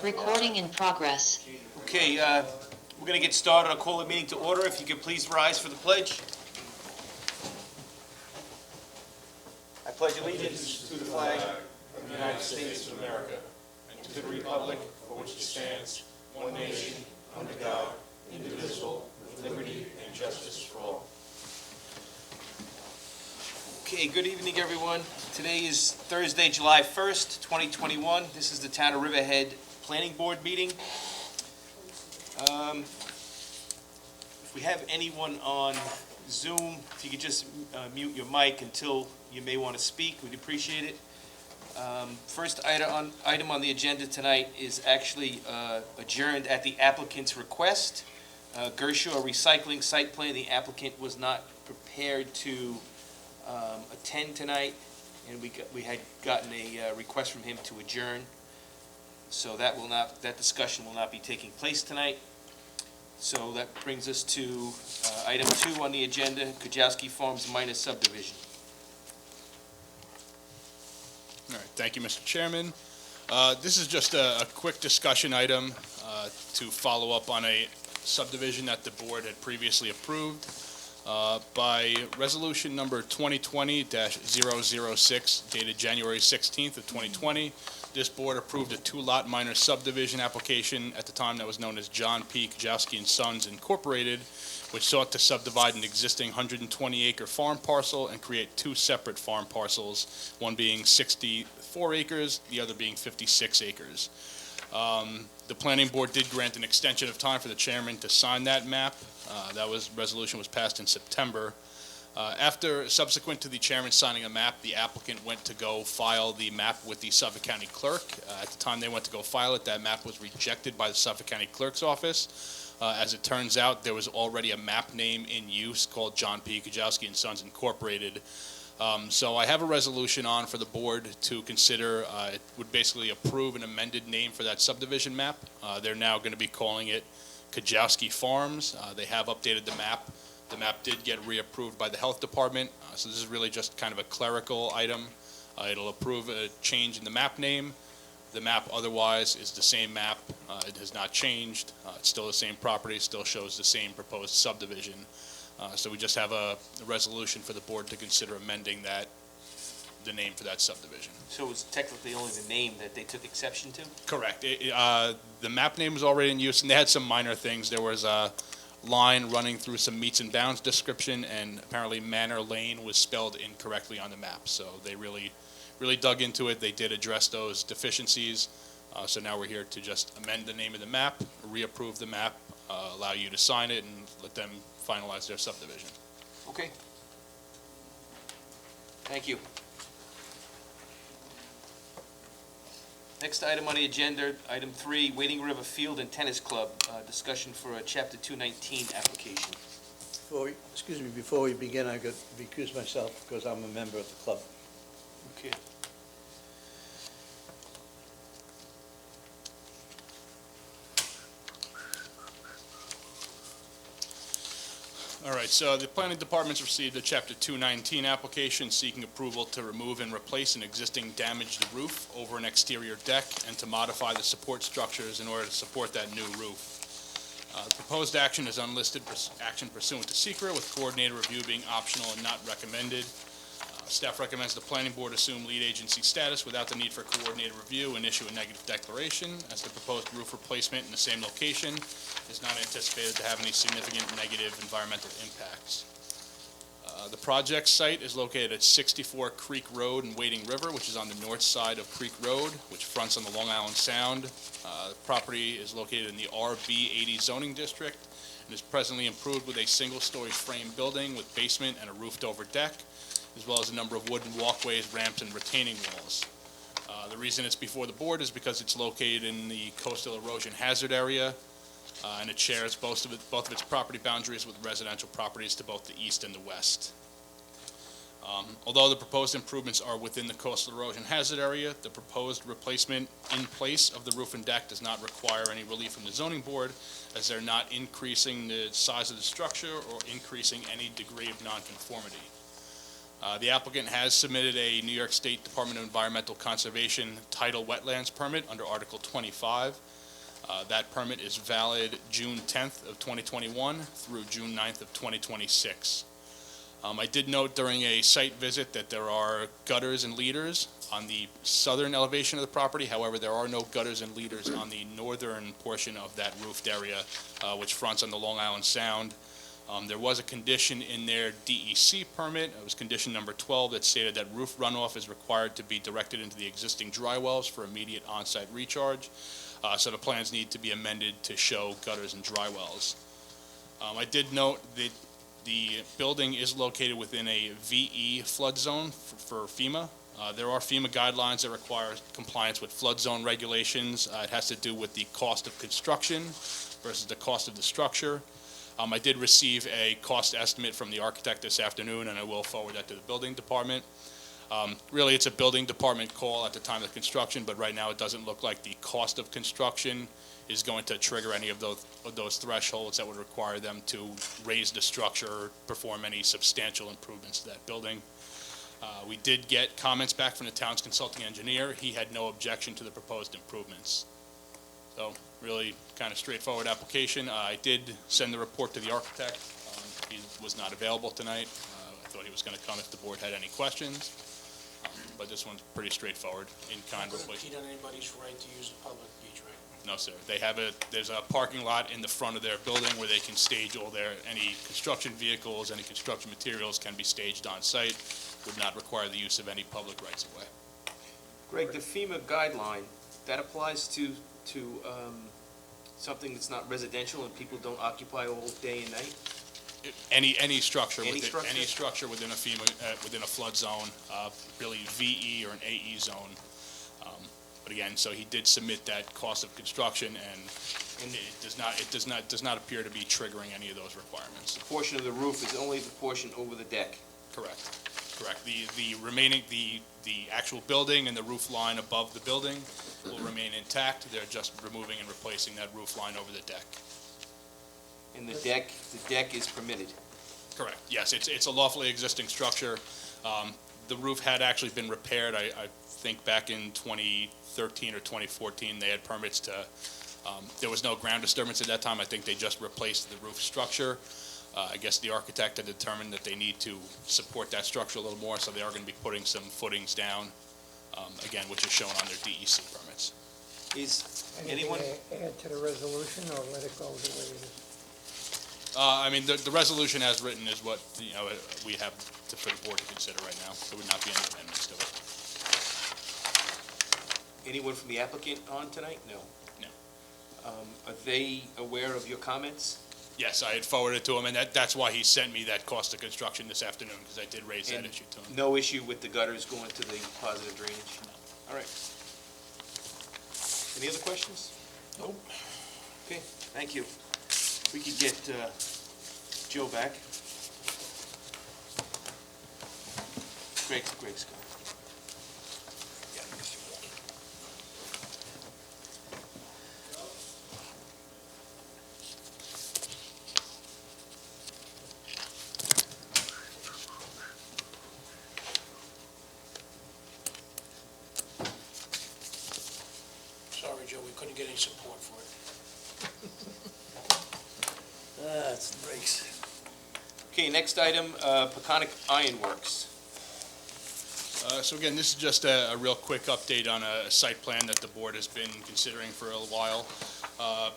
Recording in progress. Okay, we're going to get started. I'll call the meeting to order. If you could please rise for the pledge. I pledge allegiance to the flag of the United States of America and to the republic for which it stands, one nation, under God, indivisible, with liberty and justice for all. Okay, good evening, everyone. Today is Thursday, July 1st, 2021. This is the Town of Riverhead Planning Board meeting. If we have anyone on Zoom, if you could just mute your mic until you may want to speak, we'd appreciate it. First item on the agenda tonight is actually adjourned at the applicant's request. Gershaw Recycling Site Plan, the applicant was not prepared to attend tonight, and we had gotten a request from him to adjourn. So that discussion will not be taking place tonight. So that brings us to item 2 on the agenda, Kujawski Farms minor subdivision. All right, thank you, Mr. Chairman. This is just a quick discussion item to follow up on a subdivision that the board had previously approved. By resolution number 2020-006, dated January 16th of 2020, this board approved a 2-lot minor subdivision application at the time that was known as John P. Kujawski and Sons Incorporated, which sought to subdivide an existing 120-acre farm parcel and create 2 separate farm parcels, one being 64 acres, the other being 56 acres. The planning board did grant an extension of time for the chairman to sign that map. Resolution was passed in September. Subsequent to the chairman signing a map, the applicant went to go file the map with the Suffolk County Clerk. At the time they went to go file it, that map was rejected by the Suffolk County Clerk's office. As it turns out, there was already a map name in use called John P. Kujawski and Sons Incorporated. So I have a resolution on for the board to consider. It would basically approve an amended name for that subdivision map. They're now going to be calling it Kujawski Farms. They have updated the map. The map did get reapproved by the health department, so this is really just kind of a clerical item. It'll approve a change in the map name. The map otherwise is the same map. It has not changed. It's still the same property, still shows the same proposed subdivision. So we just have a resolution for the board to consider amending the name for that subdivision. So it was technically only the name that they took exception to? Correct. The map name was already in use, and they had some minor things. There was a line running through some meets and bounds description, and apparently Manor Lane was spelled incorrectly on the map. So they really dug into it. They did address those deficiencies. So now we're here to just amend the name of the map, reapprove the map, allow you to sign it, and let them finalize their subdivision. Okay. Thank you. Next item on the agenda, item 3, Wading River Field and Tennis Club, discussion for a Chapter 219 application. Before we begin, I've got to recuse myself because I'm a member of the club. Okay. All right, so the planning department's received a Chapter 219 application seeking approval to remove and replace an existing damaged roof over an exterior deck and to modify the support structures in order to support that new roof. The proposed action is unlisted action pursuant to SECRA, with coordinated review being optional and not recommended. Staff recommends the planning board assume lead agency status without the need for coordinated review and issue a negative declaration, as the proposed roof replacement in the same location is not anticipated to have any significant negative environmental impacts. The project site is located at 64 Creek Road in Wading River, which is on the north side of Creek Road, which fronts on the Long Island Sound. The property is located in the RB80 zoning district and is presently improved with a single-story frame building with basement and a roofed-over deck, as well as a number of wooden walkways, ramps, and retaining walls. The reason it's before the board is because it's located in the coastal erosion hazard area, and it shares both of its property boundaries with residential properties to both the east and the west. Although the proposed improvements are within the coastal erosion hazard area, the proposed replacement in place of the roof and deck does not require any relief from the zoning board, as they're not increasing the size of the structure or increasing any degree of nonconformity. The applicant has submitted a New York State Department of Environmental Conservation Tidal Wetlands Permit under Article 25. That permit is valid June 10th of 2021 through June 9th of 2026. I did note during a site visit that there are gutters and leaders on the southern elevation of the property. However, there are no gutters and leaders on the northern portion of that roofed area, which fronts on the Long Island Sound. There was a condition in their DEC permit, it was condition number 12, that stated that roof runoff is required to be directed into the existing dry wells for immediate on-site recharge. So the plans need to be amended to show gutters and dry wells. I did note that the building is located within a VE flood zone for FEMA. There are FEMA guidelines that require compliance with flood zone regulations. It has to do with the cost of construction versus the cost of the structure. I did receive a cost estimate from the architect this afternoon, and I will forward that to the building department. Really, it's a building department call at the time of construction, but right now it doesn't look like the cost of construction is going to trigger any of those thresholds that would require them to raise the structure or perform any substantial improvements to that building. We did get comments back from the town's consulting engineer. He had no objection to the proposed improvements. So really kind of straightforward application. I did send the report to the architect. He was not available tonight. I thought he was going to come if the board had any questions. But this one's pretty straightforward, in-kind Not gonna replacement. impede on anybody's right to use the public beach, right? No, sir. There's a parking lot in the front of their building where they can stage any construction vehicles, any construction materials can be staged on site. Would not require the use of any public rights of way. Greg, the FEMA guideline, that applies to something that's not residential and people don't occupy all day and night? Any structure, Any structure? any structure within a FEMA, within a flood zone, really VE or an AE zone. But again, so he did submit that cost of construction, and it does not appear to be triggering any of those requirements. The portion of the roof is only the portion over the deck. Correct. The remaining, the actual building and the roof line above the building will remain intact. They're just removing and replacing that roof line over the deck. And the deck is permitted. Correct, yes, it's a lawfully existing structure. The roof had actually been repaired, I think back in 2013 or 2014, they had permits to, there was no ground disturbance at that time. I think they just replaced the roof structure. I guess the architect had determined that they need to support that structure a little more, so they are going to be putting some footings down, again, which is shown on their DEC permits. Is anyone, Anything to add to the resolution, or let it go the way it is? I mean, the resolution as written is what, we have for the board to consider right now. There would not be any amendments to it. anyone from the applicant on tonight? No. No. Are they aware of your comments? Yes, I had forwarded to him, and that's why he sent me that cost of construction this afternoon, because I did raise that And issue to him. No issue with the gutters going to the positive drainage? No. All right. Any other questions? Nope. Okay, thank you. We could get Joe back. Greg's gone. Yeah, Mr. Walker. Sorry, Joe, we couldn't get any support for it. It's the brakes. Okay, next item, Peconic Iron Works. So again, this is just a real quick update on a site plan that the board has been considering for a while.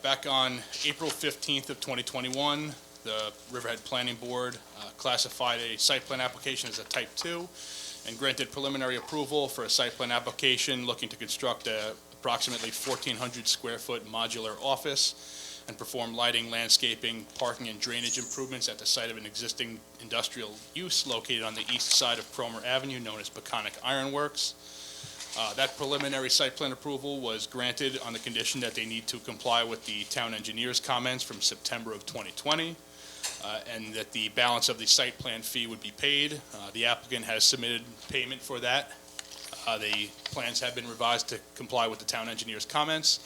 Back on April 15th of 2021, the Riverhead Planning Board classified a site plan application as a Type 2 and granted preliminary approval for a site plan application looking to construct a approximately 1,400 square foot modular office and perform lighting, landscaping, parking, and drainage improvements at the site of an existing industrial use located on the east side of Cromer Avenue, known as Peconic Iron Works. That preliminary site plan approval was granted on the condition that they need to comply with the town engineer's comments from September of 2020, and that the balance of the site plan fee would be paid. The applicant has submitted payment for that. The plans have been revised to comply with the town engineer's comments.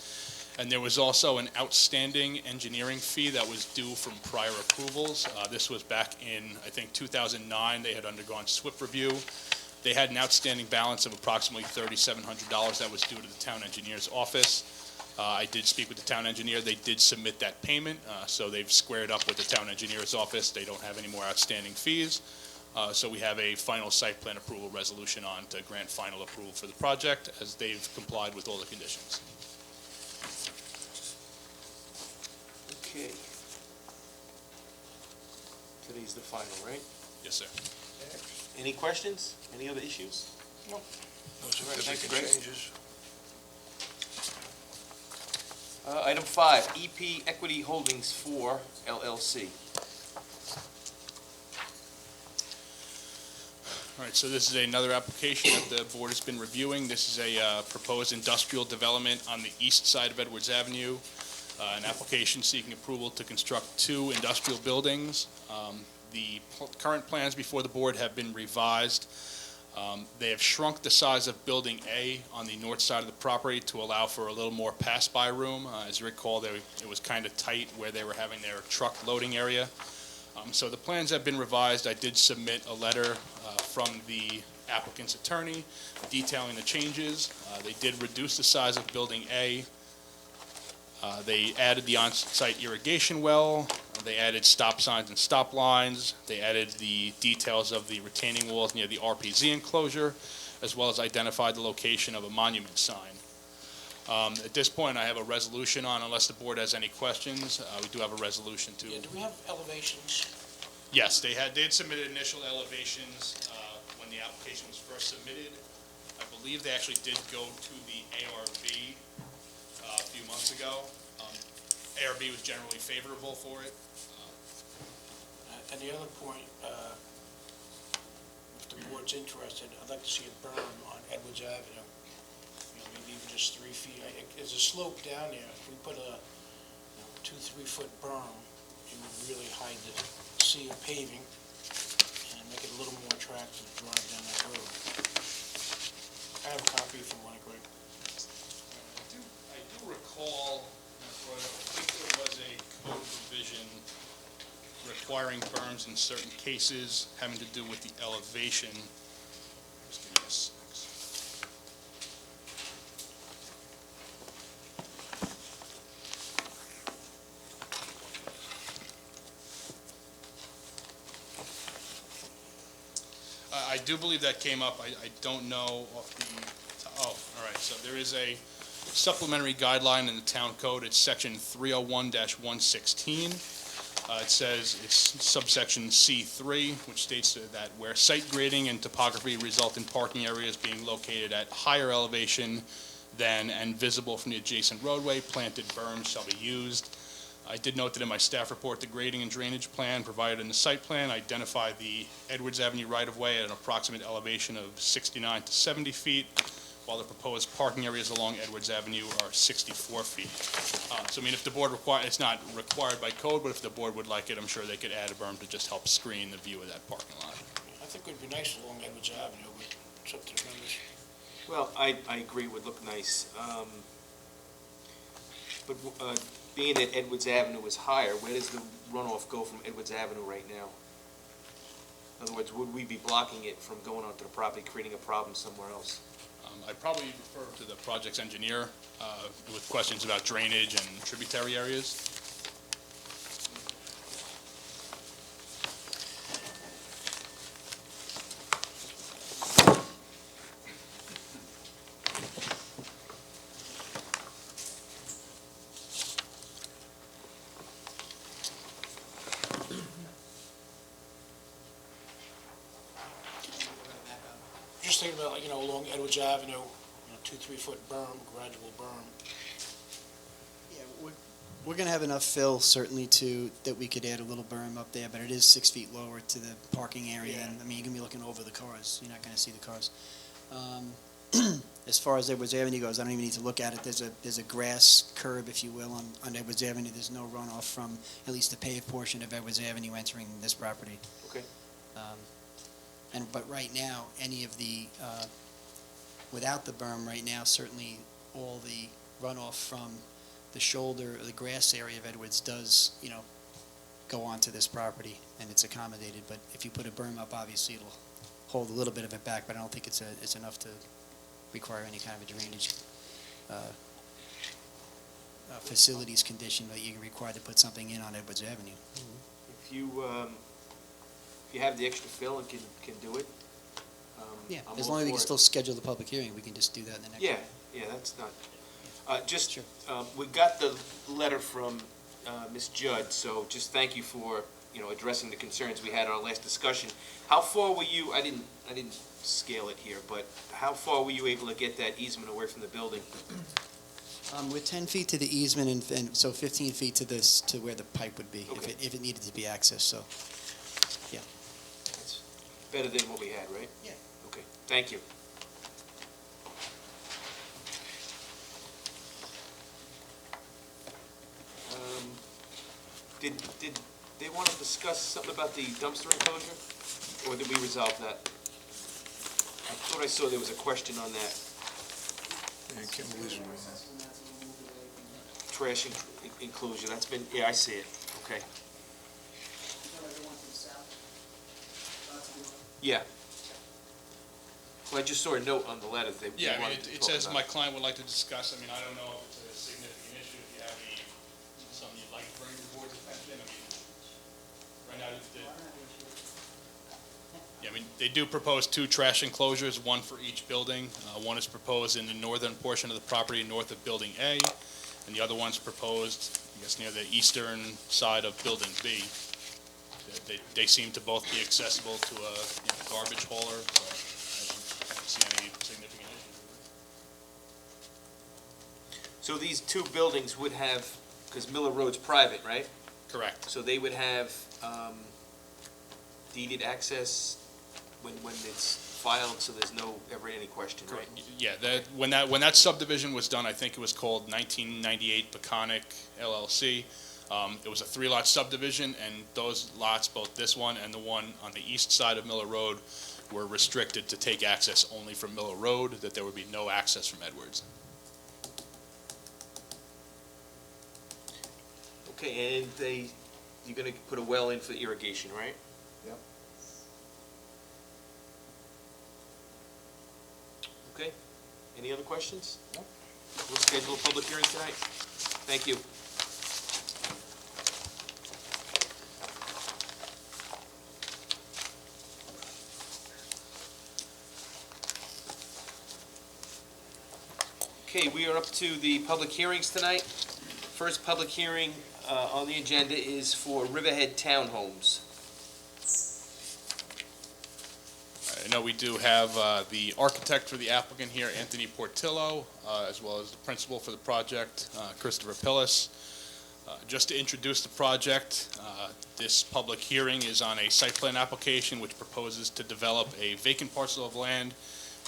And there was also an outstanding engineering fee that was due from prior approvals. This was back in, I think, 2009. They had undergone SWIP review. They had an outstanding balance of approximately $3,700 that was due to the town engineer's office. I did speak with the town engineer. They did submit that payment, so they've squared up with the town engineer's office. They don't have any more outstanding fees. So we have a final site plan approval resolution on to grant final approval for the project as they've complied with all the conditions. Okay. Today's the final, right? Yes, sir. Any questions? Any other issues? No. Thank you, Greg. Item 5, EP Equity Holdings 4 LLC. All right, so this is another application that the board has been reviewing. This is a proposed industrial development on the east side of Edwards Avenue. An application seeking approval to construct 2 industrial buildings. The current plans before the board have been revised. They have shrunk the size of Building A on the north side of the property to allow for a little more pass-by room. As you recall, it was kind of tight where they were having their truck loading area. So the plans have been revised. I did submit a letter from the applicant's attorney detailing the changes. They did reduce the size of Building A. They added the on-site irrigation well. They added stop signs and stop lines. They added the details of the retaining walls near the RPZ enclosure, as well as identified the location of a monument sign. At this point, I have a resolution on, unless the board has any questions. We do have a resolution to. Yeah, do we have elevations? Yes, they had submitted initial elevations when the application was first submitted. I believe they actually did go to the ARB a few months ago. ARB was generally favorable for it. And the other point, if the board's interested, I'd like to see a berm on Edwards Avenue. You know, maybe even just 3 feet. There's a slope down there. If we put a 2-3 foot berm, it would really hide the sea of paving and make it a little more attractive to drive down that road. I have a copy if you want it, Greg. I do recall, I think there was a code provision requiring berms in certain cases having to do with the elevation. Just give me a sec. I do believe that came up. I don't know off the, oh, all right. So there is a supplementary guideline in the town code. It's section 301-116. It says, it's subsection C3, which states that where site grading and topography result in parking areas being located at higher elevation than and visible from the adjacent roadway, planted berms shall be used. I did note that in my staff report, the grading and drainage plan provided in the site plan identified the Edwards Avenue right-of-way at an approximate elevation of 69 to 70 feet, while the proposed parking areas along Edwards Avenue are 64 feet. So, I mean, if the board it's not required by code, but if the board would like it, I'm sure they could add a berm to just help screen the view of that parking lot. I think it would be nice along Edwards Avenue, but it's up to the members. Well, I agree, it would look nice. But being that Edwards Avenue is higher, where does the runoff go from Edwards Avenue right now? In other words, would we be blocking it from going onto the property, creating a problem somewhere else? I'd probably refer to the project's engineer with questions about drainage and tributary areas. Just thinking about, like, along Edwards Avenue, 2-3 foot berm, gradual berm. Yeah, we're going to have enough fill certainly that we could add a little berm up there, but it is 6 feet lower to the parking area. Yeah. And, I mean, you're going to be looking over the cars. You're not going to see the cars. As far as Edwards Avenue goes, I don't even need to look at it. There's a grass curb, if you will, on Edwards Avenue. There's no runoff from at least the paved portion of Edwards Avenue entering this property. Okay. But right now, any of the, without the berm right now, certainly all the runoff from the shoulder, the grass area of Edwards does, go onto this property, and it's accommodated, but if you put a berm up, obviously it'll hold a little bit of it back, but I don't think it's enough to require any kind of a drainage facilities condition that you're required to put something in on Edwards Avenue. If you have the extra fill and can do it, Yeah, I'm as all long as we for can it. still schedule the public hearing, we can just do that in the next. Yeah, that's not, just, Sure. we got the letter from Ms. Judd, so just thank you for, addressing the concerns we had in our last discussion. How far were you, I didn't scale it here, but how far were you able to get that easement away from the building? We're 10 feet to the easement and so 15 feet to where the pipe would be, Okay. if it needed to be accessed, so. That's better than what we had, right? Yeah. Okay, thank you. Did they want to discuss something about the dumpster enclosure, or did we resolve that? I thought I saw there was a question on that. Trash enclosure, that's been, yeah, I see it, okay. Yeah. Well, I just saw a note on the letter that they Yeah, I mean, wanted to it talk says about my it. client would like to discuss, I mean, I don't know if it's a significant issue, if you have something you'd like to bring to the board's attention, I mean, right now, yeah, I mean, they do propose 2 trash enclosures, one for each building. One is proposed in the northern portion of the property, north of Building A, and the other one's proposed, I guess, near the eastern side of Building B. They seem to both be accessible to a garbage hauler, so I don't see any significant issue. So these 2 buildings would have, because Miller Road's private, right? Correct. So they would have deeded access when it's filed, so there's no, ever any question, right? Yeah, when that subdivision was done, I think it was called 1998 Peconic LLC. It was a 3-lot subdivision, and those lots, both this one and the one on the east side of Miller Road, were restricted to take access only from Miller Road, that there would be no access from Edwards. Okay, and you're gonna put a well in for irrigation, right? Yep. Okay, any other questions? No. We'll schedule a public hearing tonight. Thank you. Okay, we are up to the public hearings tonight. First public hearing on the agenda is for Riverhead Townhomes. I know we do have the architect for the applicant here, Anthony Portillo, as well as the principal for the project, Christopher Pillis. Just to introduce the project, this public hearing is on a site plan application which proposes to develop a vacant parcel of land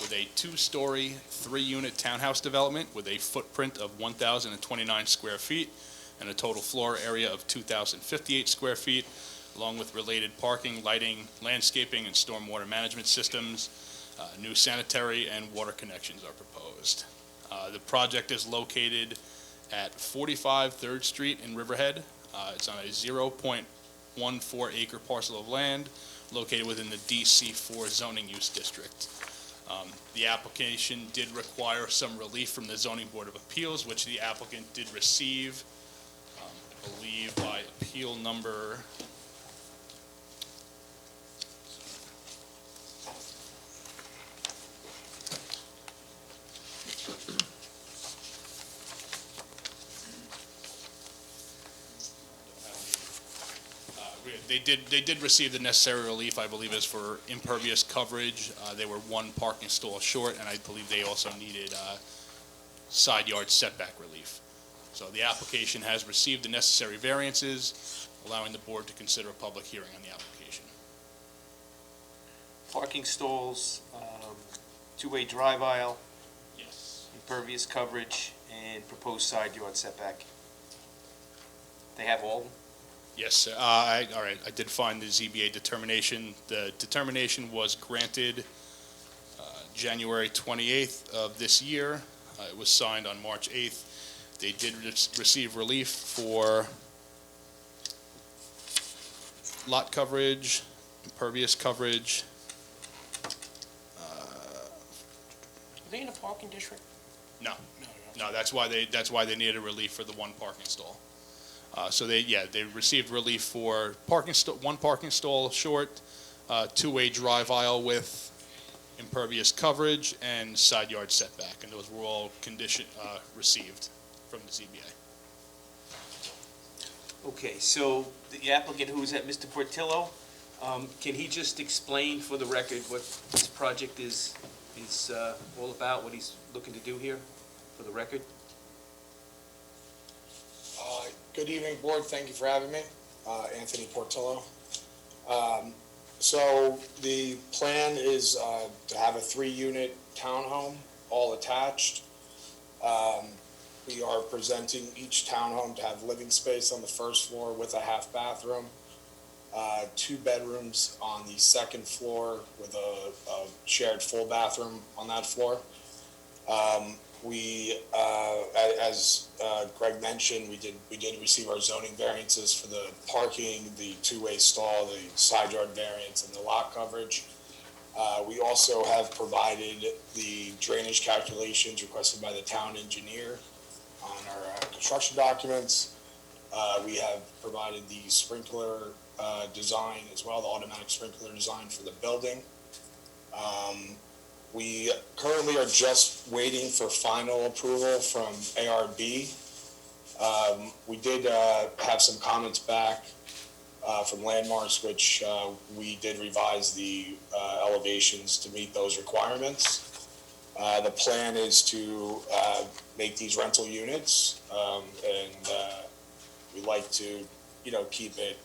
with a 2-story, 3-unit townhouse development with a footprint of 1,029 square feet and a total floor area of 2,058 square feet, along with related parking, lighting, landscaping, and stormwater management systems. New sanitary and water connections are proposed. The project is located at 45 3rd Street in Riverhead. It's on a 0.14 acre parcel of land located within the DC4 zoning use district. The application did require some relief from the Zoning Board of Appeals, which the applicant did receive, I believe by appeal number, They did receive the necessary relief, I believe, is for impervious coverage. They were 1 parking stall short, and I believe they also needed side yard setback relief. So the application has received the necessary variances, allowing the board to consider a public hearing on the application. Parking stalls, 2-way drive aisle, Yes. impervious coverage, and proposed side yard setback. They have all of them? Yes, sir. All right, I did find the ZBA determination. The determination was granted January 28th of this year. It was signed on March 8th. They did receive relief for lot coverage, impervious coverage. Are they in a parking district? No, No. no, that's why they needed a relief for the one parking stall. So they received relief for one parking stall short, two-way drive aisle width, impervious coverage, and side yard setback, and those were all received from the ZBA. Okay, so the applicant, who is that, Mr. Portillo, can he just explain for the record what this project is all about, what he's looking to do here, for the record? Good evening, Board. Thank you for having me. Anthony Portillo. So the plan is to have a 3-unit townhome, all attached. We are presenting each townhome to have living space on the first floor with a half bathroom, 2 bedrooms on the second floor with a shared full bathroom on that floor. As Greg mentioned, we did receive our zoning variances for the parking, the two-way stall, the side yard variance, and the lot coverage. We also have provided the drainage calculations requested by the town engineer on our construction documents. We have provided the sprinkler design as well, the automatic sprinkler design for the building. We currently are just waiting for final approval from ARB. We did have some comments back from Landmarks, which we did revise the elevations to meet those requirements. The plan is to make these rental units, and we'd like to, keep it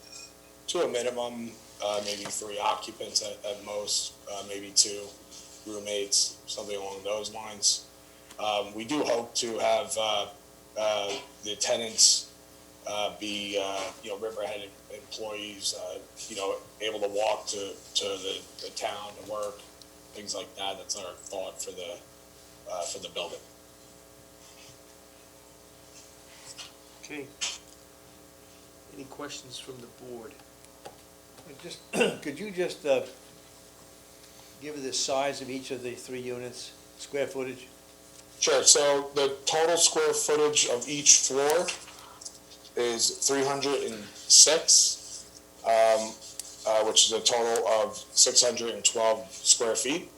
to a minimum, maybe 3 occupants at most, maybe 2 roommates, something along those lines. We do hope to have the tenants be, Riverhead employees, able to walk to the town to work, things like that. That's our thought for the building. Okay. Any questions from the board? Could you just give the size of each of the 3 units, square footage? Sure, so the total square footage of each floor is 306, which is a total of 612 square feet.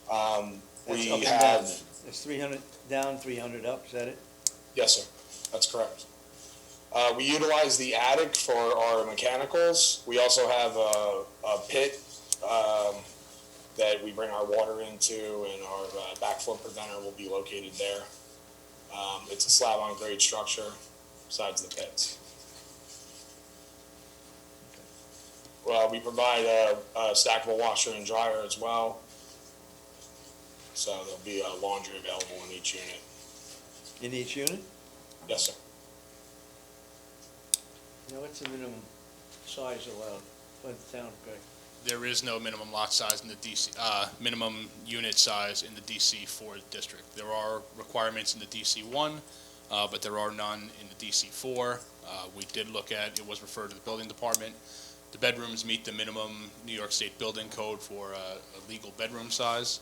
That's up and down. It's 300 down, 300 up, is that it? Yes, sir, that's correct. We utilize the attic for our mechanicals. We also have a pit that we bring our water into, and our backflow preventer will be located there. It's a slab-on-grade structure besides the pits. We provide a stackable washer and dryer as well. So there'll be laundry available in each unit. In each unit? Yes, sir. What's the minimum size allowed by the town, Greg? There is no minimum lot size in the DC, minimum unit size in the DC4 district. There are requirements in the DC1, but there are none in the DC4. We did look at, it was referred to the building department. The bedrooms meet the minimum New York State building code for a legal bedroom size.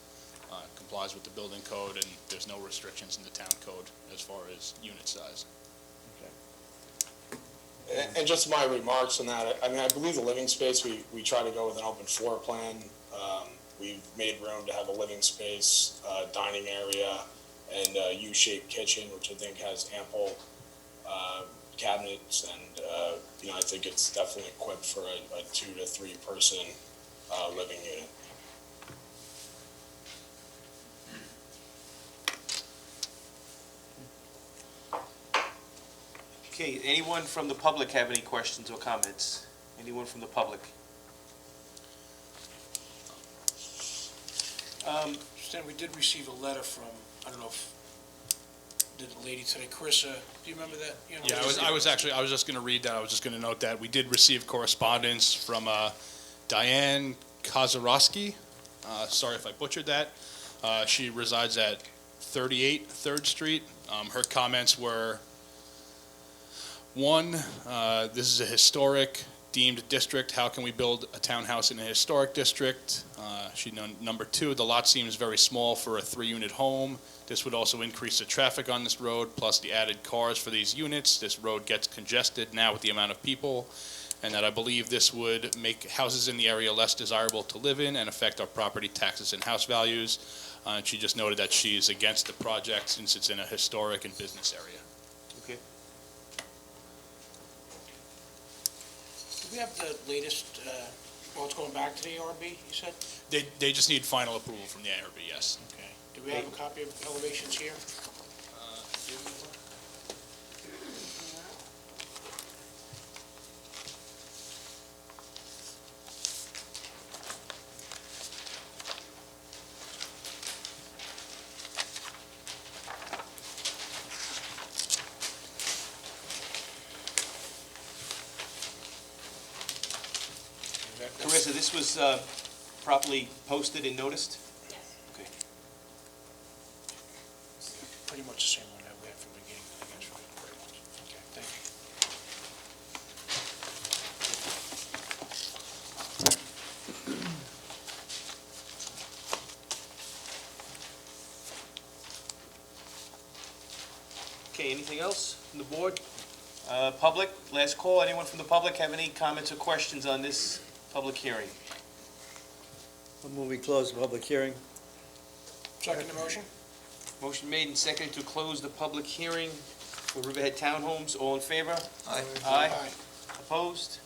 Complies with the building code, and there's no restrictions in the town code as far as unit size. And just my remarks on that, I believe the living space, we try to go with an open floor plan. We've made room to have a living space, dining area, and a U-shaped kitchen, which I think has ample cabinets, and I think it's definitely equipped for a 2 to 3 person living unit. Okay, anyone from the public have any questions or comments? Anyone from the public? Stan, we did receive a letter from, I don't know if, the lady today, Carissa, do you remember that? Yeah, I was just going to read that. I was just going to note that we did receive correspondence from Diane Kozarowski. Sorry if I butchered that. She resides at 38 Third Street. Her comments were, one, this is a historic deemed district. How can we build a townhouse in a historic district? Number two, the lot seems very small for a 3-unit home. This would also increase the traffic on this road, plus the added cars for these units. This road gets congested now with the amount of people, and that I believe this would make houses in the area less desirable to live in and affect our property taxes and house values. And she just noted that she is against the project since it's in a historic and business area. Okay. Do we have the latest, well, it's going back to the ARB, you said? They just need final approval from the ARB, yes. Okay. Do we have a copy of elevations here? Carissa, this was properly posted and noticed? Yes. Okay. Pretty much the same one that we had from the beginning, I guess, right? Very much. Okay, thank you. Okay, anything else from the board? Public, last call. Anyone from the public have any comments or questions on this public hearing? I'll move we close the public hearing. Second the motion? Motion made and seconded to close the public hearing for Riverhead Townhomes. All in favor? Aye. Aye. Opposed?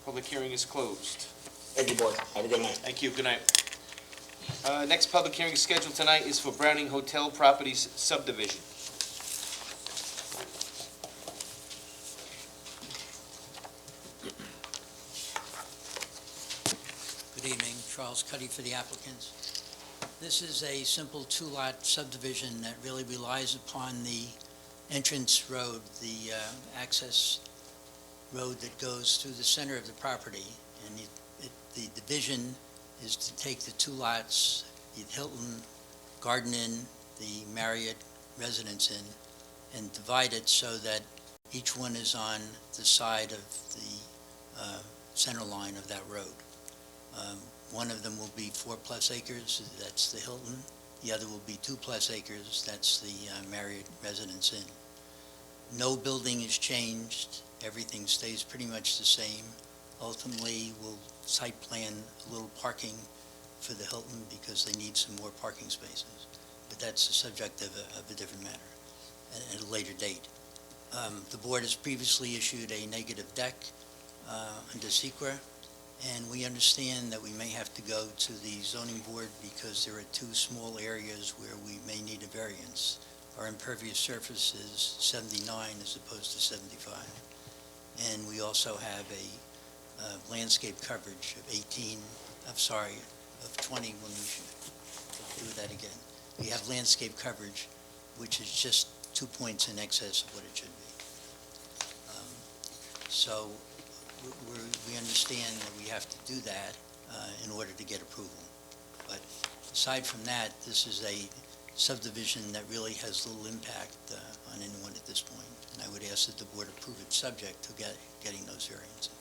Public hearing is closed. Thank you, board. Have a good night. Thank you, good night. Next public hearing scheduled tonight is for Browning Hotel Properties subdivision. Good evening, Charles Cuddy for the applicants. This is a simple 2-lot subdivision that really relies upon the entrance road, the access road that goes through the center of the property. And the division is to take the 2 lots, the Hilton Garden Inn, the Marriott Residence Inn, and divide it so that each one is on the side of the center line of that road. One of them will be 4+ acres, that's the Hilton. The other will be 2+ acres, that's the Marriott Residence Inn. No building is changed, everything stays pretty much the same. Ultimately, we'll site plan a little parking for the Hilton because they need some more parking spaces. But that's the subject of a different matter at a later date. The board has previously issued a negative deck under SEQRA, and we understand that we may have to go to the zoning board because there are 2 small areas where we may need a variance. Our impervious surface is 79 as opposed to 75. And we also have a landscape coverage of 20, when we should do that again. We have landscape coverage, which is just 2 points in excess of what it should be. So we understand that we have to do that in order to get approval. But aside from that, this is a subdivision that really has little impact on anyone at this point. And I would ask that the board approve it subject to getting those variances.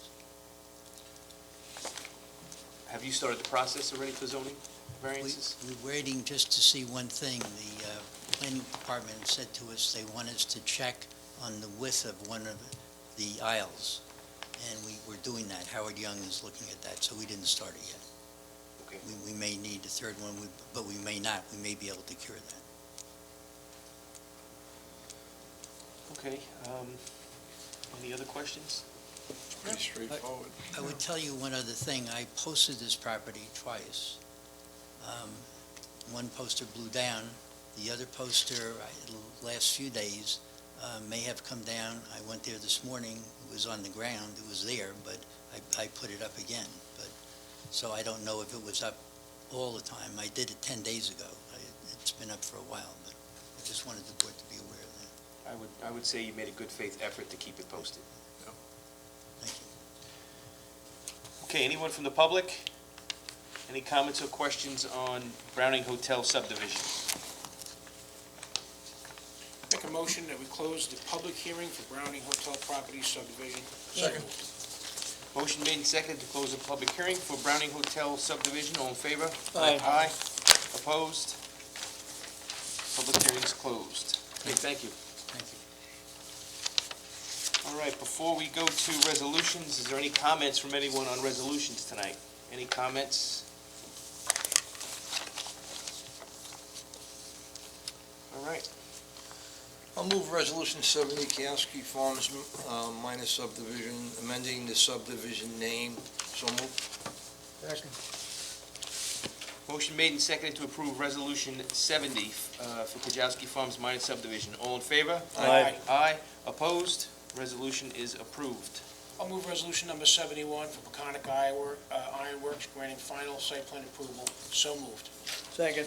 Have you started the process already for zoning variances? We're waiting just to see one thing. The planning department said to us they want us to check on the width of one of the aisles. And we're doing that. Howard Young is looking at that, so we didn't start it yet. Okay. We may need a third one, but we may not. We may be able to cure that. Okay. Any other questions? Pretty straightforward. I would tell you one other thing. I posted this property twice. One poster blew down. The other poster, the last few days, may have come down. I went there this morning. It was on the ground. It was there, but I put it up again. So I don't know if it was up all the time. I did it 10 days ago. It's been up for a while, but I just wanted the board to be aware of that. I would say you made a good faith effort to keep it posted. Thank you. Okay, anyone from the public? Any comments or questions on Browning Hotel subdivision? a motion that we close the public hearing for Browning Hotel Property subdivision. Second. Motion made and seconded to close the public hearing for Browning Hotel subdivision. All in favor? Aye. Aye. Opposed? Public hearing is closed. Okay, thank you. Thank you. All right, before we go to resolutions, is there any comments from anyone on resolutions tonight? Any comments? All right. I'll move Resolution 70, Kioski Farms minor subdivision, amending the subdivision name. So moved. Second. Motion made and seconded to approve Resolution 70 for Kojawski Farms minor subdivision. All in favor? Aye. Aye. Opposed? Resolution is approved. I'll move resolution number 71 for Peconic Ironworks granting final site plan approval. So moved. Second.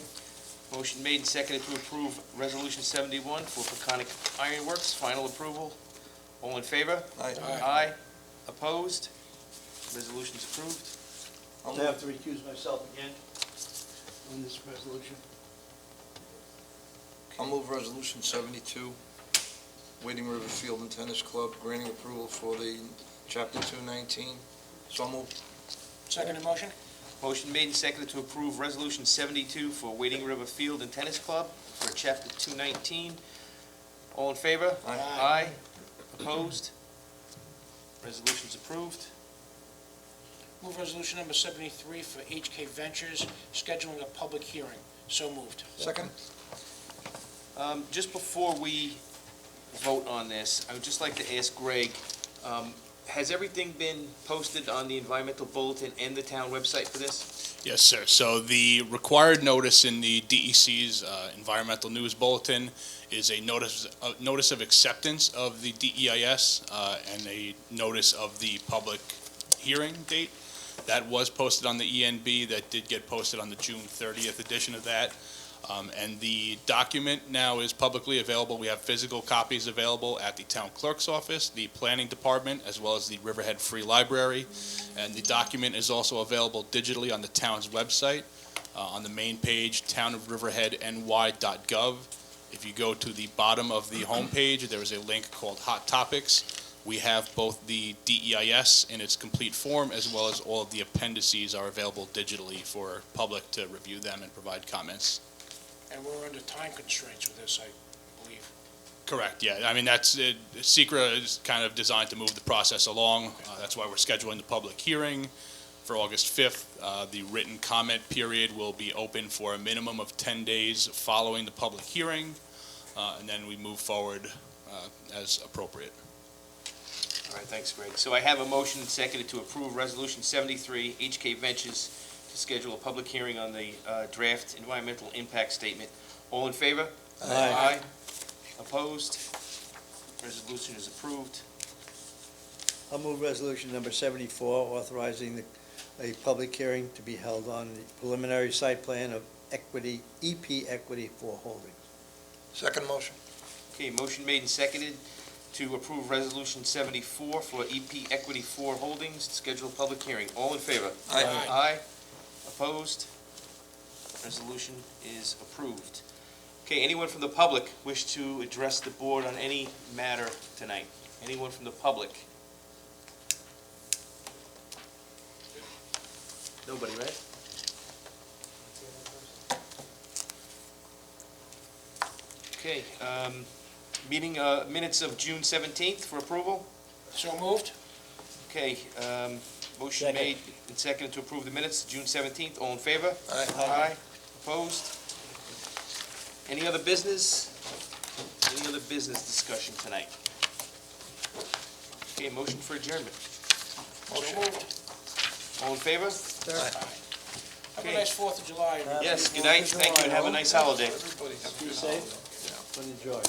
Motion made and seconded to approve Resolution 71 for Peconic Ironworks, final approval. All in favor? Aye. Aye. Opposed? Resolution is approved. I'll I have move, to recuse myself again on this resolution. I'll move Resolution 72, Wading River Field and Tennis Club, granting approval for the Chapter 219. So moved. Second motion? Motion made and seconded to approve Resolution 72 for Wading River Field and Tennis Club for Chapter 219. All in favor? Aye. Aye. Opposed? Resolution's approved. Move resolution number 73 for HK Ventures scheduling a public hearing. So moved. Second. Just before we vote on this, I would just like to ask Greg, has everything been posted on the environmental bulletin and the town website for this? Yes, sir. So the required notice in the DEC's Environmental News Bulletin is a notice of acceptance of the DEIS and a notice of the public hearing date. That was posted on the ENB. That did get posted on the June 30th edition of that. And the document now is publicly available. We have physical copies available at the town clerk's office, the planning department, as well as the Riverhead Free Library. And the document is also available digitally on the town's website, on the main page, townofriverheadny.gov. If you go to the bottom of the homepage, there is a link called Hot Topics. We have both the DEIS in its complete form, as well as all of the appendices are available digitally for public to review them and provide comments. And we're under time constraints with this, I believe. Correct, yeah. I mean, that's, SECRA is kind of designed to move the process along. That's why we're scheduling the public hearing for August 5th. The written comment period will be open for a minimum of 10 days following the public hearing, and then we move forward as appropriate. All right, thanks, Greg. So I have a motion seconded to approve Resolution 73, HK Ventures, to schedule a public hearing on the draft environmental impact statement. All in favor? Aye. Opposed? Resolution is approved. I'll move resolution number 74, authorizing a public hearing to be held on the preliminary site plan of Equity, EP Equity 4 Holdings. Second motion. Okay, motion made and seconded to approve Resolution 74 for EP Equity 4 Holdings, to schedule a public hearing. All in favor? Aye. Aye. Opposed? Resolution is approved. Okay, anyone from the public wish to address the board on any matter tonight? Anyone from the public? Nobody, right? Okay, meeting minutes of June 17th for approval. So moved? Okay, motion Second. made and seconded to approve the minutes, June 17th. All in favor? Aye. Aye. Opposed? Any other business? Any other business discussion tonight? Okay, motion for adjournment. So moved. All in favor? Have a Okay. nice 4th of July. everybody. Yes, good night, thank you, and have a nice holiday. Everybody have a Be good safe holiday. and enjoy.